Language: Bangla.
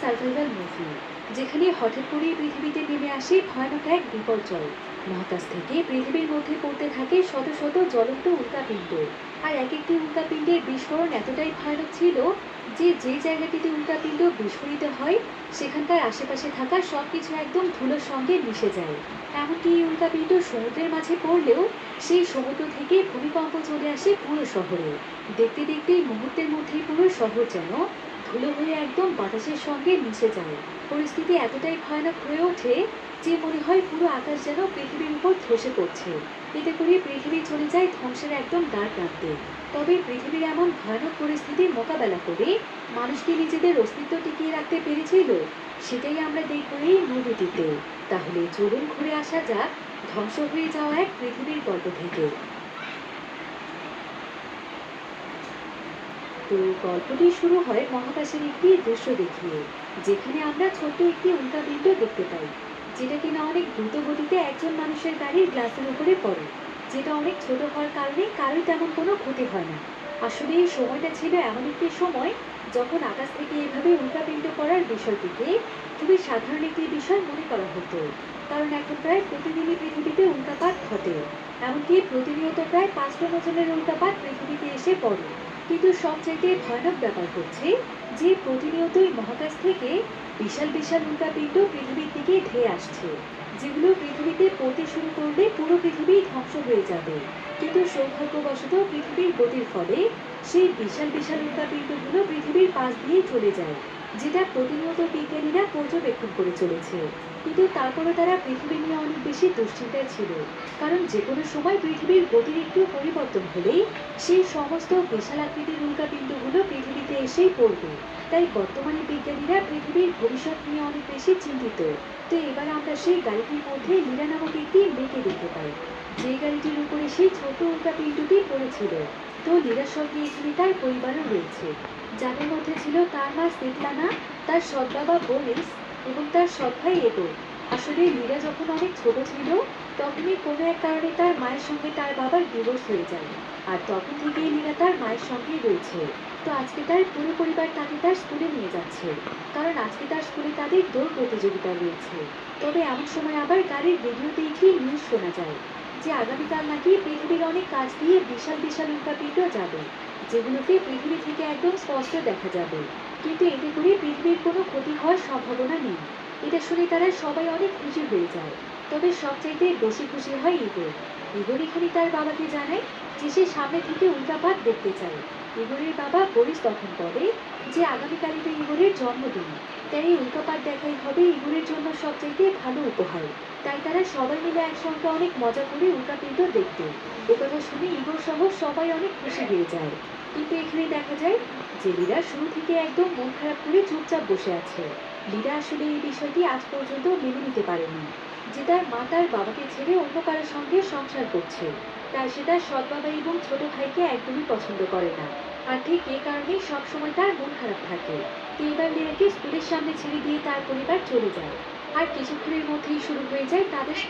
সার্ভাইভাল মুভি, যেখানে হঠাৎ করেই পৃথিবীতে নেমে আসে ভয়ানক এক বিপর্যয়। মহাকাশ থেকে পৃথিবীর মধ্যে পড়তে থাকে শত শত জ্বলন্ত উল্কাপিণ্ড। আর এক একটি উল্কাপিণ্ডের বিস্ফোরণ এতটাই ভয়ানক ছিল যে যে জায়গাটিতে উল্কাপিণ্ড বিস্ফোরিত হয় সেখানকার আশেপাশে থাকা সবকিছু একদম ধুলোর সঙ্গে মিশে যায়। এমনকি এই উল্কাপিণ্ড সমুদ্রের মাঝে পড়লেও সেই সমুদ্র থেকে ভূমিকম্প চলে আসে পুরো শহরে। দেখতে দেখতে মুহূর্তের মধ্যেই পুরো শহর যেন ধুলো হয়ে একদম বাতাসের সঙ্গে মিশে যায়। পরিস্থিতি এতটাই ভয়ানক হয়ে ওঠে যে মনে হয় পুরো আকাশ যেন পৃথিবীর উপর ধসে পড়ছে। এতে করে পৃথিবী চলে যায় ধ্বংসের একদম দ্বার প্রান্তে। তবে পৃথিবীর এমন ভয়ানক পরিস্থিতির মোকাবেলা করে মানুষ কি নিজেদের অস্তিত্ব টিকিয়ে রাখতে পেরেছিল, সেটাই আমরা দেখব এই মুভিটিতে। তাহলে চলুন ঘুরে আসা যাক ধ্বংস হয়ে যাওয়া এক পৃথিবীর গল্প থেকে। তো গল্পটি শুরু হয় মহাকাশের একটি দৃশ্য দেখিয়ে, যেখানে আমরা ছোট্ট একটি উল্কাপিণ্ড দেখতে পাই, যেটা কিনা অনেক দ্রুত গতিতে একজন মানুষের গাড়ির গ্লাসের উপরে পড়ে। যেটা অনেক ছোট হওয়ার কারণে কারোই তেমন কোনো ক্ষতি হয় না। আসলে এই সময়টা ছিল এমন একটি সময় যখন আকাশ থেকে এভাবে উল্কাপিণ্ড পড়ার বিষয়টিকে খুবই সাধারণ একটি বিষয় মনে করা হতো। কারণ এখন প্রায় প্রতিদিনই পৃথিবীতে উল্কাপাত ঘটে। এমনকি প্রতিনিয়ত প্রায় 5 টন ওজনের উল্কাপাত পৃথিবীতে এসে পড়ে। কিন্তু সবচাইতে ভয়ানক ব্যাপার হচ্ছে যে প্রতিনিয়তই মহাকাশ থেকে বিশাল বিশাল উল্কাপিণ্ড পৃথিবীর দিকে ধেয়ে আসছে, যেগুলো পৃথিবীতে পড়তে শুরু করলে পুরো পৃথিবী ধ্বংস হয়ে যাবে। কিন্তু সৌভাগ্যবশত পৃথিবীর গতির ফলে সেই বিশাল বিশাল উল্কাপিণ্ডগুলো পৃথিবীর পাশ দিয়ে চলে যায়, যেটা প্রতিনিয়ত বিজ্ঞানীরা পর্যবেক্ষণ করে চলেছে। কিন্তু তারপরে তারা পৃথিবী নিয়ে অনেক বেশি দুশ্চিন্তায় ছিল, কারণ যে কোনো সময় পৃথিবীর গতির একটু পরিবর্তন হলেই সেই সমস্ত বিশাল আকৃতির উল্কাপিণ্ডগুলো পৃথিবীতে এসেই পড়বে। তাই বর্তমানে বিজ্ঞানীরা পৃথিবীর ভবিষ্যৎ নিয়ে অনেক বেশি চিন্তিত। তো এবার আমরা সেই গাড়িটির মধ্যে লীরা নামক একটি মেয়েকে দেখতে পাই, যে গাড়িটির উপরে সেই ছোট উল্কাপিণ্ডটি পড়েছিল। তো লীরার সঙ্গে এখানে তার পরিবারও রয়েছে, যাদের মধ্যে ছিল তার মা svetlana, তার সৎ বাবা boris এবং তার সৎ ভাই এগোর। আসলে লীরা যখন অনেক ছোট ছিল তখনই কোনো এক কারণে তার মায়ের সঙ্গে তার বাবার ডিভোর্স হয়ে যায়। আর তখন থেকেই লীরা তার মায়ের সঙ্গেই রয়েছে। তো আজকে তার পুরো পরিবার তাকে তার স্কুলে নিয়ে যাচ্ছে, কারণ আজকে তার স্কুলে তাদের দৌড় প্রতিযোগিতা রয়েছে। তবে এমন সময় আবার গাড়ির রেডিওতে একটি নিউজ শোনা যায় যে আগামীকাল নাকি পৃথিবীর অনেক কাছ দিয়ে বিশাল বিশাল উল্কাপিণ্ড যাবে, যেগুলোকে পৃথিবী থেকে একদম স্পষ্ট দেখা যাবে। কিন্তু এতে করে পৃথিবীর কোনো ক্ষতি হওয়ার সম্ভাবনা নেই। এটা শুনে তারা সবাই অনেক খুশি হয়ে যায়। তবে সবচাইতে বেশি খুশি হয় ইগোর। ইগোর এখানে তার বাবাকে জানায় যে সে সামনে থেকে উল্কাপাত দেখতে চায়। ইগোরের বাবা বরিস তখন বলে যে আগামীকালই তো ইগোরের জন্মদিন, তাই এই উল্কাপাত দেখাই হবে ইগোরের জন্য সবচাইতে ভালো উপহার। তাই তারা সবাই মিলে একসঙ্গে অনেক মজা করে উল্কাপিণ্ড দেখতে। একথা শুনে ইগোর সহ সবাই অনেক খুশি হয়ে যায়। কিন্তু এখানে দেখা যায় যে লীরা শুরু থেকে একদম মন খারাপ করে চুপচাপ বসে আছে। লীরা আসলে এই বিষয়টি আজ পর্যন্ত মেনে নিতে পারেনি যে তার মা তার বাবাকে ছেড়ে অন্য কারোর সঙ্গে সংসার করছে। তাই সে তার সৎ বাবা এবং ছোট ভাইকে একদমই পছন্দ করে না। আর ঠিক এই কারণেই সবসময় তার মন খারাপ থাকে। তো এবার লীরাকে স্কুলের সামনে ছেড়ে দিয়ে তার পরিবার চলে যায়। আর কিছুক্ষণের মধ্যেই শুরু হয়ে যায় তাদের